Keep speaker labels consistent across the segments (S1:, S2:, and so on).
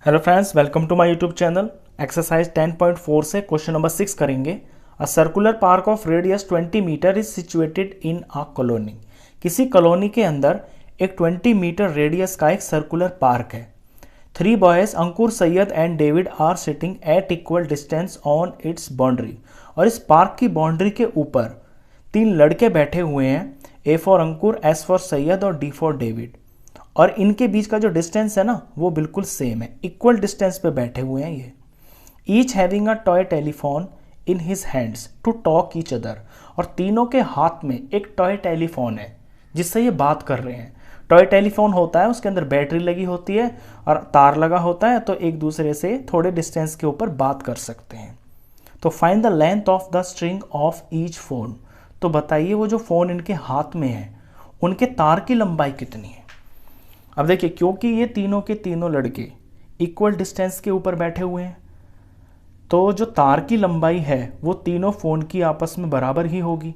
S1: Hello friends, welcome to my YouTube channel. Exercise 10.4 से question number 6 करेंगे। A circular park of radius 20 metre is situated in a colony. किसी colony के अंदर एक 20 metre radius का एक सर्कुलर पार्क है। 3 boys Ankur, Syed and David are sitting at equal distance on its boundary. और इस पार्क की बाउंड्री के ऊपर 3 लड़के बैठे हुए हैं, A for Ankur, S for Syed और डी फॉर डेविड। और इनके बीच का जो डिस्टेंस है ना, वो बिल्कुल सेम है, इक्वल डिस्टेंस पे बैठे हुए हैं ये। Each having a toy telephone in his hands to talk each other. और तीनों के हाथ में एक टॉय टेलीफोन है जिससे ये बात कर रहे हैं। टॉय टेलीफोन होता है, उसके अंदर बैटरी लगी होती है और तार लगा होता है, तो एक दूसरे से थोड़े डिस्टेंस के ऊपर बात कर सकते हैं। तो find the length of the string of each phone. तो बताइए वो जो फ़ोन इनके हाथ में है उनके तार की लंबाई कितनी है। अब देखिए, क्योंकि ये तीनों के तीनों लड़के इक्वल डिस्टेंस के ऊपर बैठे हुए हैं, तो जो तार की लंबाई है वो तीनों फ़ोन की आपस में बराबर ही होगी।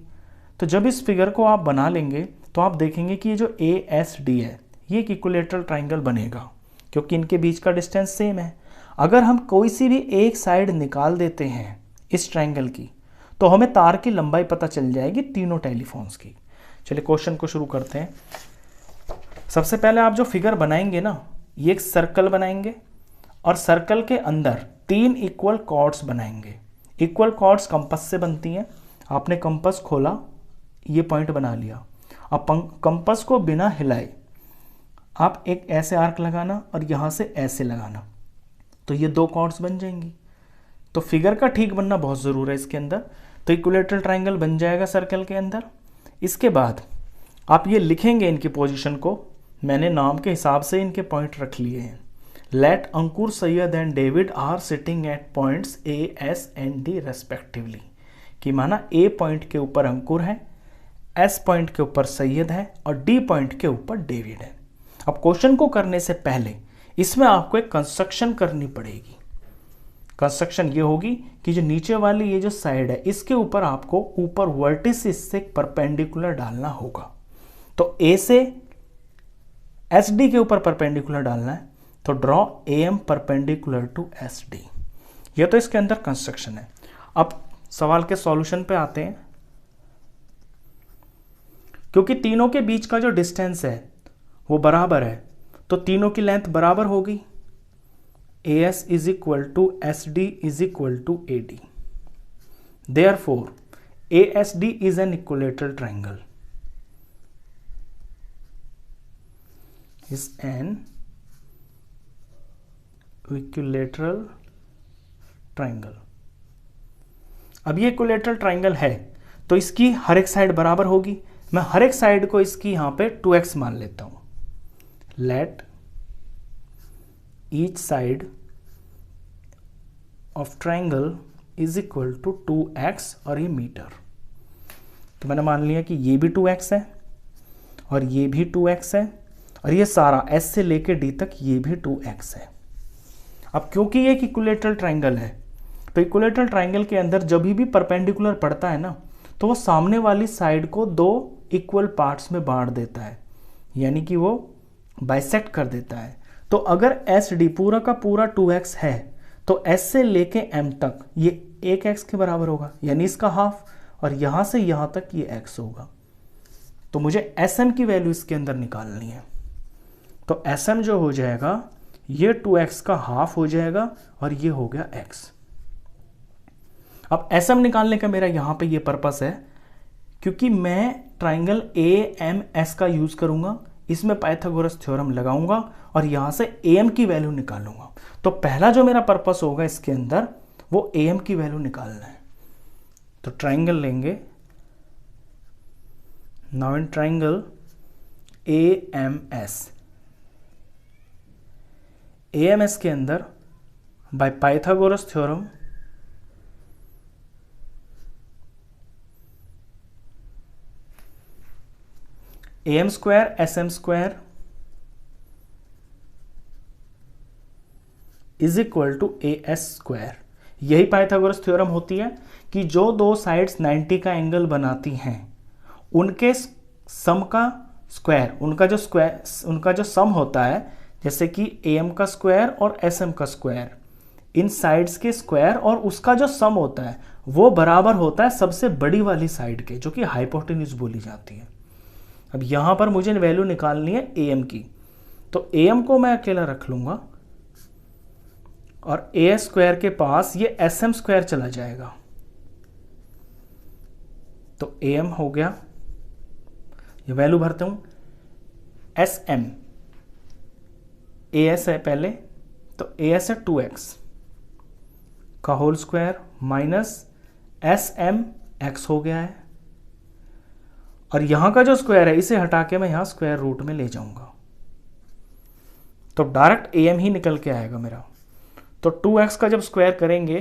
S1: तो जब इस फिगर को आप बना लेंगे तो आप देखेंगे कि ये जो ए एस डी है ये एक इक्विलेटरल ट्राइंगल बनेगा, क्योंकि इनके बीच का डिस्टेंस सेम है। अगर हम कोई सी भी एक साइड निकाल देते हैं इस ट्राइंगल की, तो हमें तार की लंबाई पता चल जाएगी तीनों टेलीफोन्स की। चलिए क्वेश्चन को शुरू करते हैं। सबसे पहले आप जो फिगर बनाएंगे ना, ये एक सर्कल बनाएंगे और सर्कल के अंदर 3 इक्वल कॉर्ड्स बनाएंगे। इक्वल कॉर्ड्स कंपास से बनती हैं। आपने कंपास खोला, ये पॉइंट बना लिया। अब कंपास को बिना हिलाए आप एक ऐसे आर्क लगाना और यहाँ से ऐसे लगाना, तो ये 2 कॉर्ड्स बन जाएंगी। तो फिगर का ठीक बनना बहुत ज़रूरी है इसके अंदर। तो इक्विलेटरल ट्राइंगल बन जाएगा सर्कल के अंदर। इसके बाद आप ये लिखेंगे इनकी पोजीशन को। मैंने नाम के हिसाब से इनके पॉइंट रख लिए हैं। Let Ankur, Syed and David are sitting at points A S and D respectively. कि माना ए पॉइंट के ऊपर अंकुर है, एस पॉइंट के ऊपर सैयद है और डी पॉइंट के ऊपर डेविड है। अब क्वेश्चन को करने से पहले इसमें आपको एक कंस्ट्रक्शन करनी पड़ेगी। कंस्ट्रक्शन ये होगी कि जो नीचे वाली ये जो साइड है इसके ऊपर आपको ऊपर वर्टिसिस से परपेंडिकुलर डालना होगा। तो ए से एस डी के ऊपर परपेंडिकुलर डालना है, तो draw A M perpendicular to S D. ये तो इसके अंदर कंस्ट्रक्शन है। अब सवाल के सॉल्यूशन पे आते हैं। क्योंकि तीनों के बीच का जो डिस्टेंस है वो बराबर है, तो तीनों की लेंथ बराबर होगी। A S is equal to S D is equal to A D. Therefore A S D is an equilateral triangle. is an equilateral triangle। अब ये इक्विलेटरल ट्राइंगल है तो इसकी हर एक साइड बराबर होगी। मैं हर एक साइड को इसकी यहां पे 2x मान लेता हूं। Let each side of triangle is equal to 2x और ये मीटर। तो मैंने मान लिया कि ये भी 2x है और ये भी 2x है और ये सारा S से लेके D तक ये भी 2x है। अब क्योंकि ये एक इक्विलेटरल ट्राइंगल है, तो इक्विलेटरल ट्राइंगल के अंदर जब भी परपेंडिकुलर पड़ता है ना, तो वो सामने वाली साइड को 2 इक्वल पार्ट्स में बांट देता है, यानी कि वो बाइसेक्ट कर देता है। तो अगर एस डी पूरा का पूरा 2x है तो S से लेके M तक ये 1x के बराबर होगा, यानी इसका हाफ, और यहाँ से यहाँ तक ये x होगा। तो मुझे SM की वैल्यू इसके अंदर निकालनी है। तो SM जो हो जाएगा ये 2x का हाफ हो जाएगा और ये हो गया x। अब SM निकालने का मेरा यहां पे ये पर्पस है, क्योंकि मैं ट्राइंगल AMS का यूज करूंगा, इसमें पाइथागोरस थ्योरम लगाऊंगा और यहां से AM की वैल्यू निकालूंगा। तो पहला जो मेरा पर्पस होगा इसके अंदर वो AM की वैल्यू निकालना है। तो ट्राइंगल लेंगे। Now in triangle AMS, AMS के अंदर by Pythagoras theorem AM square SM square is equal to AS square. यही पाइथागोरस थ्योरम होती है कि जो 2 साइड्स 90 का एंगल बनाती हैं उनके सम का स्क्वायर, उनका जो सम होता है जैसे कि AM का स्क्वायर और SM का स्क्वायर, इन साइड्स के स्क्वायर और उसका जो सम होता है वो बराबर होता है सबसे बड़ी वाली साइड के, जो कि हाइपोटेन्यूज बोली जाती है। अब यहाँ पर मुझे वैल्यू निकालनी है AM की, तो AM को मैं अकेला रख लूँगा और AS स्क्वायर के पास ये SM स्क्वायर चला जाएगा, तो AM हो गया, ये वैल्यू भरता हूँ, SM AS है पहले, तो AS है 2x का whole square minus SM x हो गया है, और यहां का जो स्क्वायर है इसे हटा के मैं यहां स्क्वायर रूट में ले जाऊंगा, तो डायरेक्ट AM ही निकल के आएगा मेरा। तो 2x का जब स्क्वायर करेंगे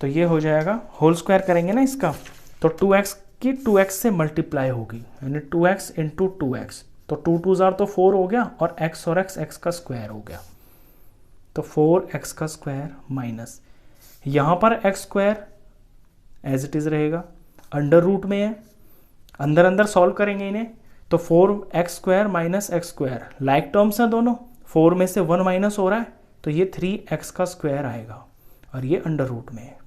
S1: तो ये हो जाएगा, होल स्क्वायर करेंगे ना इसका, तो 2x की 2x से मल्टीप्लाई होगी, यानी 2x इंटू 2x, तो 2 2 जार तो 4 हो गया, और x और x का स्क्वायर हो गया, तो 4x का स्क्वायर माइनस यहाँ पर x square as it is रहेगा, अंडर रूट में है, अंदर अंदर सॉल्व करेंगे इन्हें, तो 4x square minus x square like terms हैं दोनों, 4 में से 1 माइनस हो रहा है, तो ये 3x का स्क्वायर आएगा, और ये अंडर रूट में है।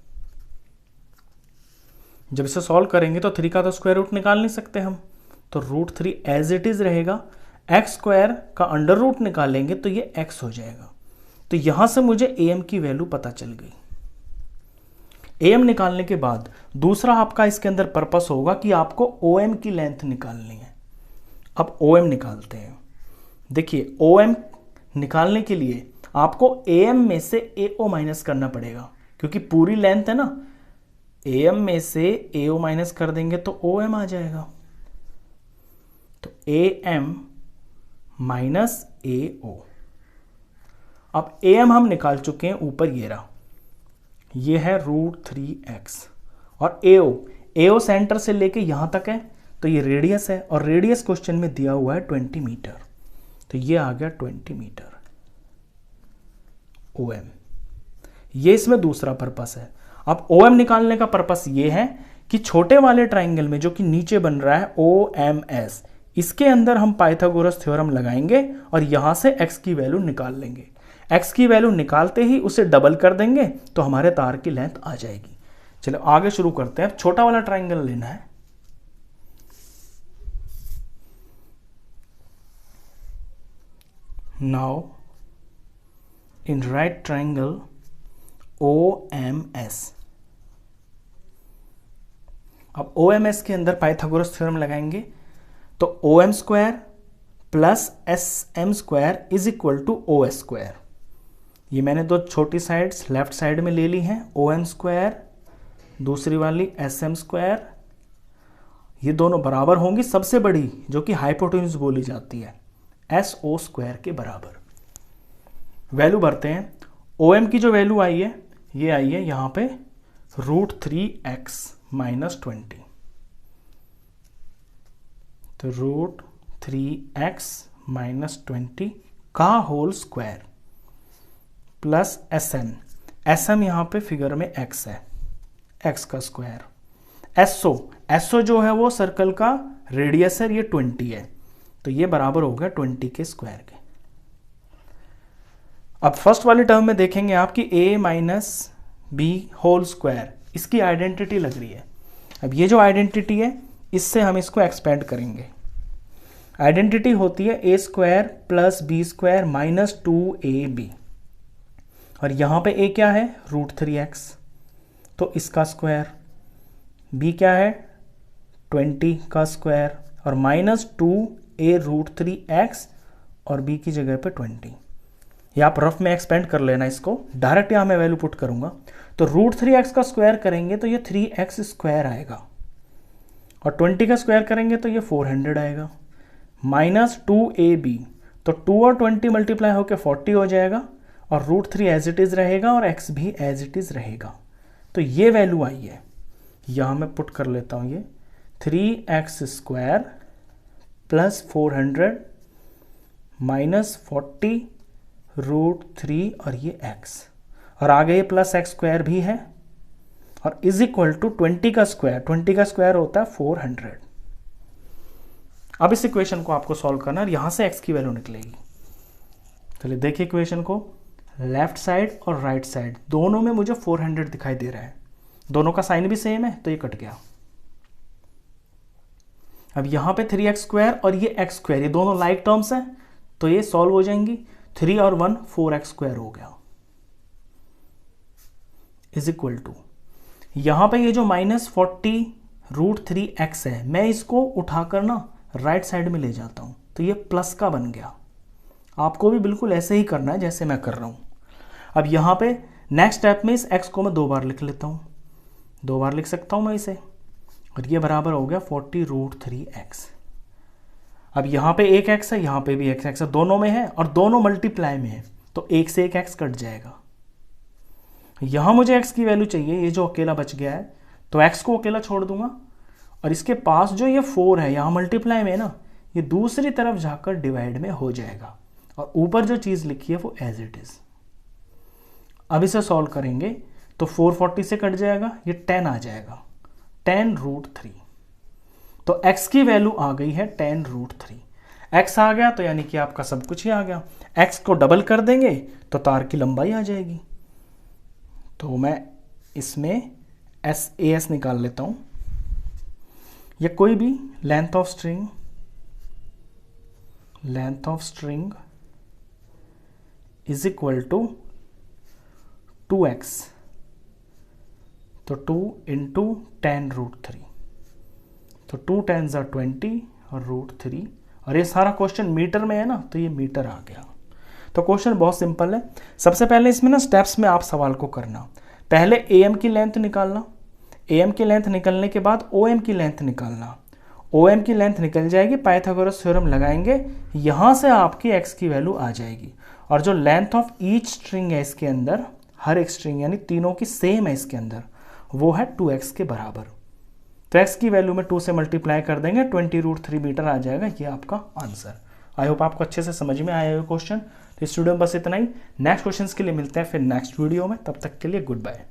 S1: जब इसे सॉल्व करेंगे तो 3 का तो स्क्वायर रूट निकाल नहीं सकते हम, तो √3 एज इट इज रहेगा, x स्क्वायर का अंडर रूट निकालेंगे तो ये x हो जाएगा। तो यहां से मुझे AM की वैल्यू पता चल गई। AM निकालने के बाद दूसरा आपका इसके अंदर पर्पस होगा कि आपको OM की लेंथ निकालनी है। अब OM निकालते हैं। देखिए OM निकालने के लिए आपको AM में से AO माइनस करना पड़ेगा, क्योंकि पूरी लेंथ है ना, AM में से AO माइनस कर देंगे तो OM आ जाएगा, तो AM माइनस AO। अब AM हम निकाल चुके हैं, ऊपर ये रहा, ये है √3x, और AO सेंटर से लेके यहां तक है, तो ये रेडियस है, और रेडियस क्वेश्चन में दिया हुआ है 20 मीटर, तो ये आ गया 20 मीटर OM। ये इसमें दूसरा पर्पस है। अब OM निकालने का पर्पस ये है कि छोटे वाले ट्राइंगल में जो कि नीचे बन रहा है OMS, इसके अंदर हम पाइथागोरस थ्योरम लगाएंगे और यहां से x की वैल्यू निकाल लेंगे। x की वैल्यू निकालते ही उसे डबल कर देंगे तो हमारे तार की लेंथ आ जाएगी। चलो आगे शुरू करते हैं। छोटा वाला ट्राइंगल लेना है। Now in right triangle OMS, अब OMS के अंदर पाइथागोरस थ्योरम लगाएंगे, तो OM square plus SM square is equal to OS square. ये मैंने दो छोटी साइड्स लेफ्ट साइड में ले ली हैं, OM स्क्वायर, दूसरी वाली SM स्क्वायर, ये दोनों बराबर होंगी सबसे बड़ी जो कि हाइपोटेन्यूज बोली जाती है SO स्क्वायर के बराबर। वैल्यू भरते हैं। OM की जो वैल्यू आई है ये आई है यहाँ पे √3x माइनस 20, तो √3x माइनस 20 का होल स्क्वायर प्लस SM यहाँ पे फिगर में x है, x का स्क्वायर। SO जो है वो सर्कल का रेडियस है, ये 20 है, तो ये बराबर हो गया 20 के स्क्वायर के। अब फर्स्ट वाली टर्म में देखेंगे आपकी a minus B whole square, इसकी आइडेंटिटी लग रही है। अब ये जो आइडेंटिटी है इससे हम इसको एक्सपेंड करेंगे। आइडेंटिटी होती है a square plus B square minus 2ab, और यहाँ पे a क्या है √3x, तो इसका स्क्वायर, b क्या है 20 का स्क्वायर, और माइनस 2a √3x, और b की जगह पे 20। ये आप रफ में एक्सपेंड कर लेना इसको, डायरेक्ट यहाँ मैं वैल्यू पुट करूंगा, तो √3x का स्क्वायर करेंगे तो ये 3x स्क्वायर आएगा, और 20 का स्क्वायर करेंगे तो ये 400 आएगा, माइनस 2ab, तो 2 और 20 मल्टीप्लाई होकर 40 हो जाएगा, और √3 एज इट इज रहेगा और x भी एज इट इज रहेगा। तो ये वैल्यू आई है, यहाँ मैं पुट कर लेता हूँ, ये 3x स्क्वायर प्लस 400 माइनस 40 √3 और ये x, और आगे ये प्लस x स्क्वायर भी है, और इज इक्वल टू 20 का स्क्वायर, 20 का स्क्वायर होता है 400। अब इस इक्वेशन को आपको सॉल्व करना है, यहां से x की वैल्यू निकलेगी। चलिए देखिए इक्वेशन को, लेफ्ट साइड और राइट साइड दोनों में मुझे 400 दिखाई दे रहा है, दोनों का साइन भी सेम है तो ये कट गया। अब यहाँ पे 3x² और ये x², ये दोनों लाइक टर्म्स हैं तो ये सॉल्व हो जाएंगी। 3 और 1 4x² हो गया, इज इक्वल टू यहाँ पे ये जो -40√3x है, मैं इसको उठाकर ना राइट साइड में ले जाता हूँ तो ये प्लस का बन गया। आपको भी बिल्कुल ऐसे ही करना है जैसे मैं कर रहा हूँ। अब यहाँ पे नेक्स्ट स्टेप में इस x को मैं 2 बार लिख लेता हूँ, 2 बार लिख सकता हूँ मैं इसे, और ये बराबर हो गया 40√3x। अब यहाँ पे एक x है, यहाँ पे भी एक x है, दोनों में है और दोनों मल्टीप्लाई में है तो एक से एक x कट जाएगा। यहाँ मुझे x की वैल्यू चाहिए, ये जो अकेला बच गया है तो x को अकेला छोड़ दूंगा और इसके पास जो ये 4 है यहाँ मल्टीप्लाई में है ना, ये दूसरी तरफ जाकर डिवाइड में हो जाएगा और ऊपर जो चीज़ लिखी है वो एज इट इज। अब इसे सॉल्व करेंगे तो 440 से कट जाएगा, ये 10 आ जाएगा, 10√3। तो x की वैल्यू आ गई है 10√3। x आ गया तो यानी कि आपका सब कुछ ही आ गया। x को डबल कर देंगे तो तार की लंबाई आ जाएगी। तो मैं इसमें SAS निकाल लेता हूं, या कोई भी length of string is equal to 2x, तो 2 इंटू 10√3, तो 2 10s are 20 और √3, और ये सारा क्वेश्चन मीटर में है ना तो ये मीटर आ गया। तो क्वेश्चन बहुत सिंपल है। सबसे पहले इसमें ना स्टेप्स में आप सवाल को करना, पहले AM की लेंथ निकालना, AM की लेंथ निकलने के बाद OM की लेंथ निकालना, OM की लेंथ निकल जाएगी, पाइथागोरस थ्योरम लगाएंगे, यहाँ से आपकी x की वैल्यू आ जाएगी। और जो लेंथ ऑफ ईच स्ट्रिंग है इसके अंदर, हर एक स्ट्रिंग यानी तीनों की सेम है इसके अंदर, वो है 2x के बराबर। तो x की वैल्यू में 2 से मल्टीप्लाई कर देंगे, 20√3 मीटर आ जाएगा, ये आपका आंसर। आई होप आपको अच्छे से समझ में आया है क्वेश्चन। तो इस वीडियो में बस इतना ही। नेक्स्ट क्वेश्चंस के लिए मिलते हैं फिर नेक्स्ट वीडियो में, तब तक के लिए गुड बाय।